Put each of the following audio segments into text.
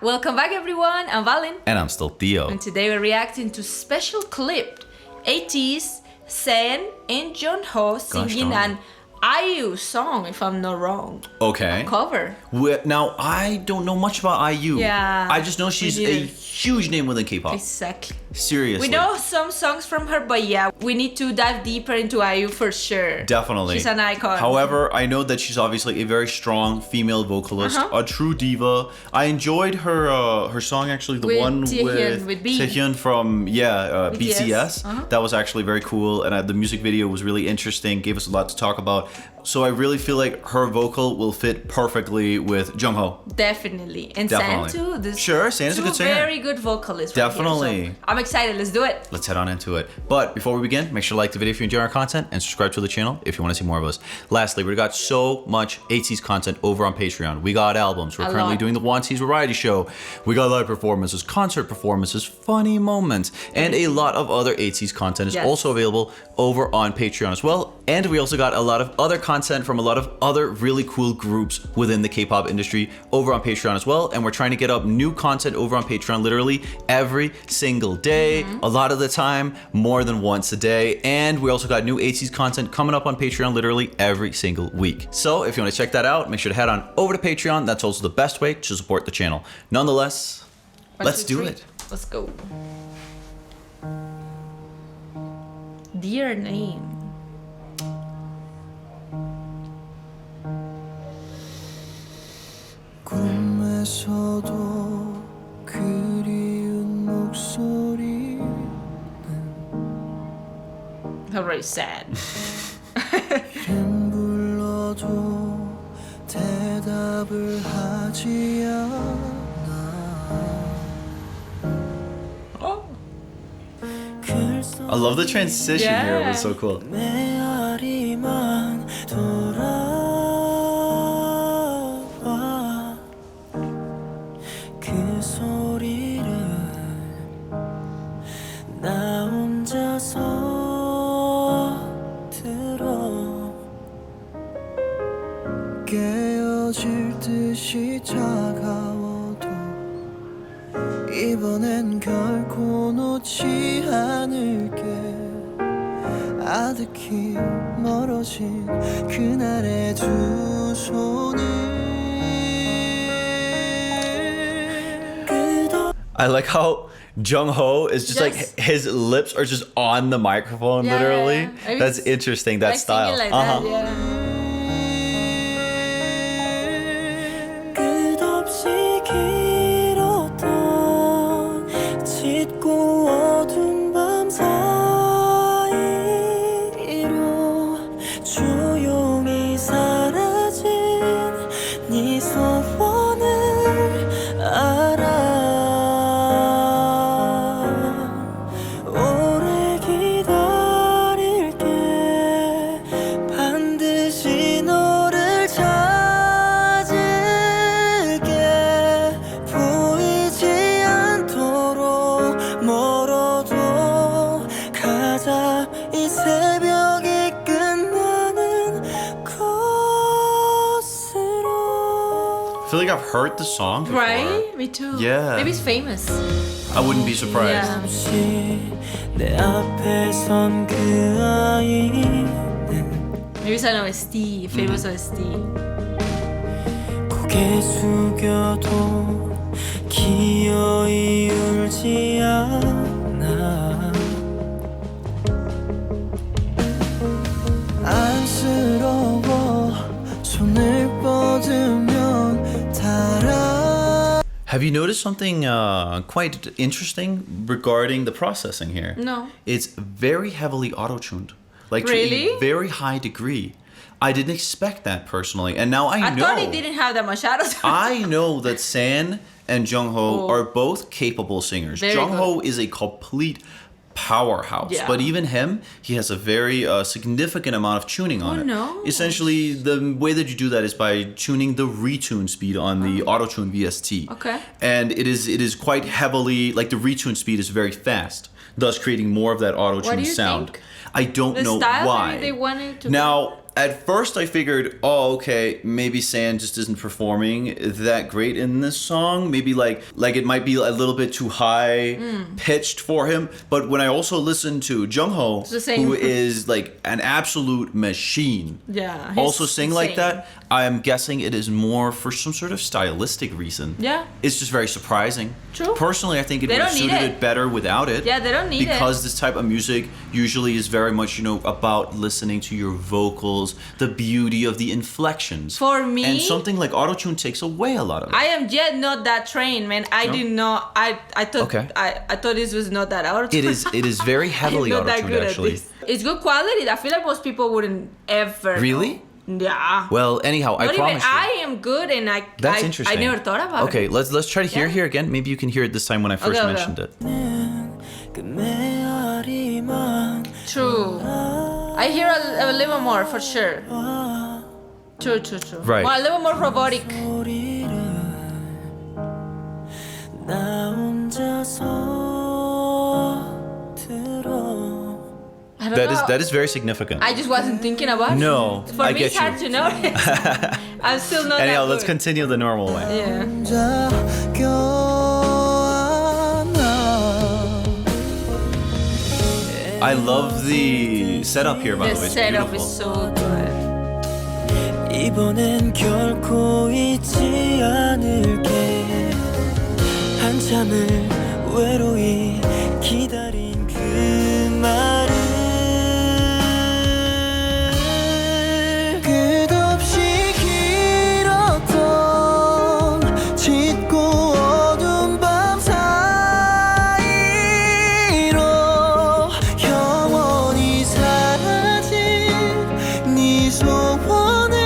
Welcome back everyone, I'm Valin. And I'm still Theo. And today we're reacting to special clip. Ateez, Sen, and Jongho singing an IU song, if I'm not wrong. Okay. Cover. Now, I don't know much about IU. Yeah. I just know she's a huge name within K-pop. Exactly. Seriously. We know some songs from her, but yeah, we need to dive deeper into IU for sure. Definitely. She's an icon. However, I know that she's obviously a very strong female vocalist, a true diva. I enjoyed her song actually, the one with Taehyun from BTS. That was actually very cool, and the music video was really interesting, gave us a lot to talk about. So I really feel like her vocal will fit perfectly with Jongho. Definitely. And Sen too. Sure, Sen is a good singer. Very good vocalists. Definitely. Right here, so I'm excited. Let's do it. Let's head on into it. But before we begin, make sure to like the video if you enjoy our content and subscribe to the channel if you want to see more of us. Lastly, we got so much Ateez content over on Patreon. We got albums. We're currently doing the Ateez variety show. We got live performances, concert performances, funny moments, and a lot of other Ateez content is also available over on Patreon as well. And we also got a lot of other content from a lot of other really cool groups within the K-pop industry over on Patreon as well. And we're trying to get up new content over on Patreon literally every single day, a lot of the time, more than once a day. And we also got new Ateez content coming up on Patreon literally every single week. So if you want to check that out, make sure to head on over to Patreon. That's also the best way to support the channel. Nonetheless, let's do it. Let's go. Dear name. 꿈에서도 그리운 목소리는 Already sad. 이름 불러도 대답을 하지 않아. I love the transition here. It was so cool. 메아리만 돌아와 그 소리를 나 혼자서 들어 깨어질 듯이 차가워도 이번엔 결코 놓지 않을게 아득히 멀어진 그날의 두 손을 I like how Jongho is just like his lips are just on the microphone literally. That's interesting, that style. Like 끝없이 길었던 짙고 어두운 밤 사이로 조용히 사라진 네 소원을 알아. 오래 기다릴게 반드시 너를 찾을게 보이지 않도록 멀어도 가자 이 새벽이 끝나는 곳으로. I feel like I've heard the song before. Right? Me too. Yeah. Maybe it's famous. I wouldn't be surprised. 내 앞에 선 그 아이는 Maybe it's an OST, famous OST. 고개 숙여도 기어이 울지 않아. 안쓰러워 손을 뻗으면 닿아. Have you noticed something quite interesting regarding the processing here? No. It's very heavily auto-tuned. Like Really? to a very high degree. I didn't expect that personally. And now I know. I thought it didn't have that much auto-tune. I know that San and Jongho are both capable singers. Jongho is a complete powerhouse, but even him, he has a very significant amount of tuning on it. No. Essentially, the way that you do that is by tuning the retune speed on the auto-tune VST. Okay. And it is quite heavily, like the retune speed is very fast. thus creating more of that auto-tune sound. Think? I don't know style, why. maybe they wanted to now, At first I figured, oh, okay, maybe San just isn't performing that great in this song. Maybe like it might be a little bit too high pitched for him. But when I also listened to Jongho, who is like an absolute machine, also sing like that, I'm guessing it is more for some sort of stylistic reason. Yeah. It's just very surprising. True. Personally, I think it would have suited it better without it. Yeah, they don't need it. Because this type of music usually is very much, about listening to your vocals, the beauty of the inflections. For me... And something like autotune takes away a lot of it. I am yet not that trained, man. I did not... I thought I thought this was not that autotune. It is very heavily autotuned, actually. It's good quality. I feel like most people wouldn't ever Really? know. Yeah. Well, anyhow, I promise you. I am good, and That's interesting. I never thought about it. Okay, let's try to hear here again. Maybe you can hear it this time when I first mentioned it. True. I hear a little more for sure. True. Right. Well, a little more robotic. I don't know. That is very significant. I just wasn't thinking about it. No, For I me, get it's hard to notice. I'm still not Anyhow, that let's good. continue the normal way. Yeah. I love the setup here, by the way. The It's setup beautiful. is so good. 이번엔 결코 잊지 않을게 한참을 외로이 기다린 그 말을 끝없이 길었던 짙고 어두운 밤 사이로 영원히 사라진 네 소원을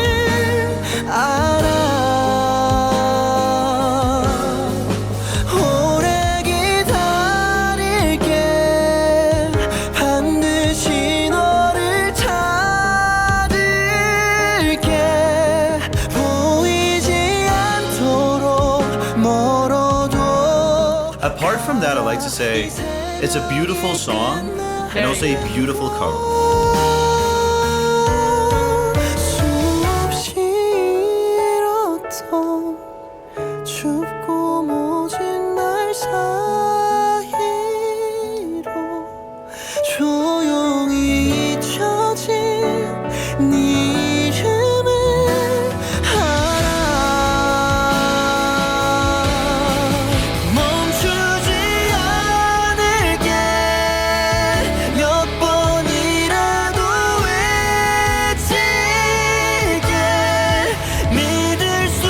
알아 오래 기다릴게 반드시 너를 찾을게 보이지 않도록 멀어도 Apart from that, I like to say it's a beautiful song and also a beautiful cover. 수없이 잃었던 춥고 모진 날 사이로 조용히 잊혀진 네 이름을 알아 멈추지 않을게 몇 번이라도 외칠게 믿을 수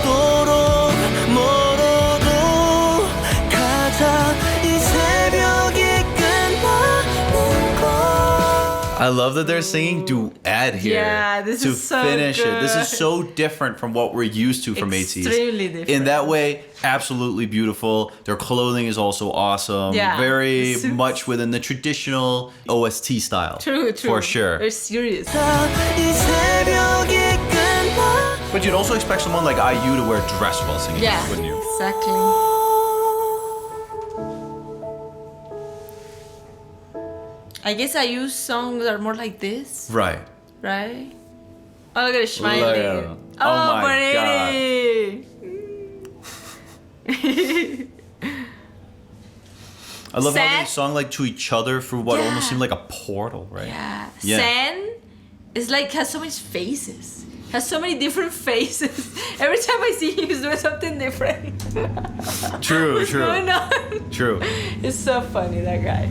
없도록 멀어도 가자 이 새벽이 끝나는 걸 I love that they're singing duet here. Yeah, this to is so finish it. This is good. so different from what we're used to from Ateez. Extremely different. In that way, absolutely beautiful. Their clothing is also awesome. Yeah. Very Suits. much within the traditional OST style. True. For sure. They're serious. 이 새벽이 끝나 But you'd also expect someone like IU to wear a dress while singing, Yeah, wouldn't you? exactly. I guess I use songs that are more like this, Right. right? Oh, look at it smiling. Look at him. Oh my pretty. I love how Sad. they sung like to each other through what Yeah. almost seemed like a portal, right? Yeah. Yeah. San is like has so many faces. Has so many different faces. Every time I see him, he's doing something different. True, What's true. going on? True. It's so funny, that guy.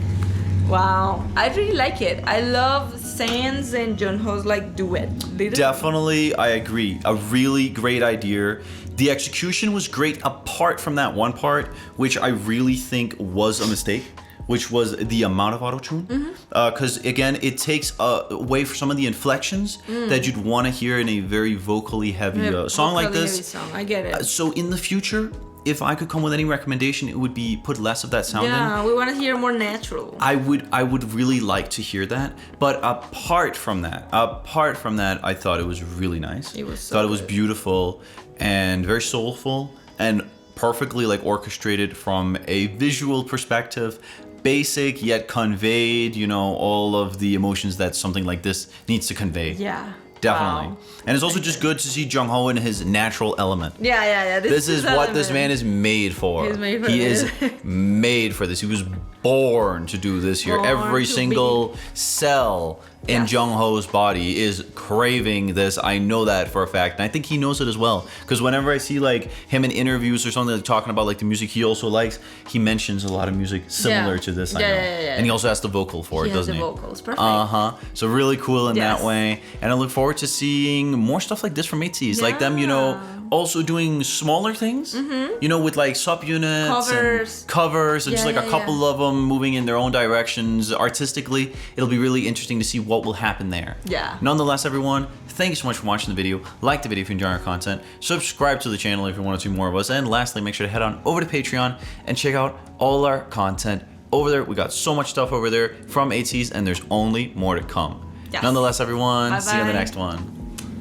Wow. I really like it. I love San's and Jongho's like duet. Definitely, I agree. A really great idea. The execution was great apart from that one part, which I really think was a mistake, which was the amount of autotune. Because again, it takes away from some of the inflections that you'd want to hear in a very vocally heavy song like Vocally this. heavy song. I get it. So in the future, if I could come with any recommendation, it would be put less of that sound in. Yeah, we want to hear more natural. I would really like to hear that. But apart from that, I thought it was really nice. It was so thought it was good. beautiful and very soulful and perfectly like orchestrated from a visual perspective. basic yet conveyed, you know, all of the emotions that something like this needs to convey. Yeah. Definitely. Wow. And it's also just good to see Jongho in his natural element. Yeah. This is what this man is made for. He's made for he this. is made for this. He was born to do this here. Born Every to single cell in Yes. Jongho's body is craving this. I know that for a fact. And I think he knows it as well. Because whenever I see like him in interviews or something like talking about like the music he also likes, he mentions a lot of music similar to this, I know. Yeah. And he also has the vocal for it, He has doesn't the he? vocals. Perfect. So really cool in that Yes. way. And I look forward to seeing more stuff like this from Ateez. Like them, you know, also doing smaller things, you know, with like subunits and covers and just like a couple of them moving in their own directions. Artistically, it'll be really interesting to see what will happen there. Yeah. Nonetheless, everyone, thank you so much for watching the video. Like the video if you enjoy our content. Subscribe to the channel if you want to see more of us. And lastly, make sure to head on over to Patreon and check out all our content over there. We got so much stuff over there from Ateez, and there's only more to come. Yes. Nonetheless, everyone, see you on the Bye-bye. next one.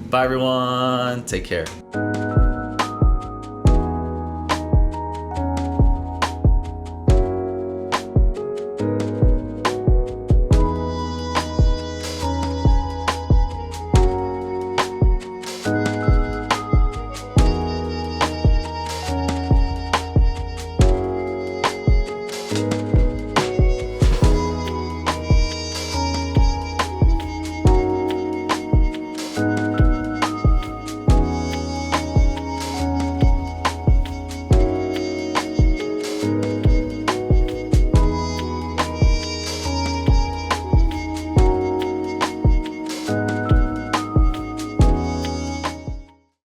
Bye, everyone. Take care.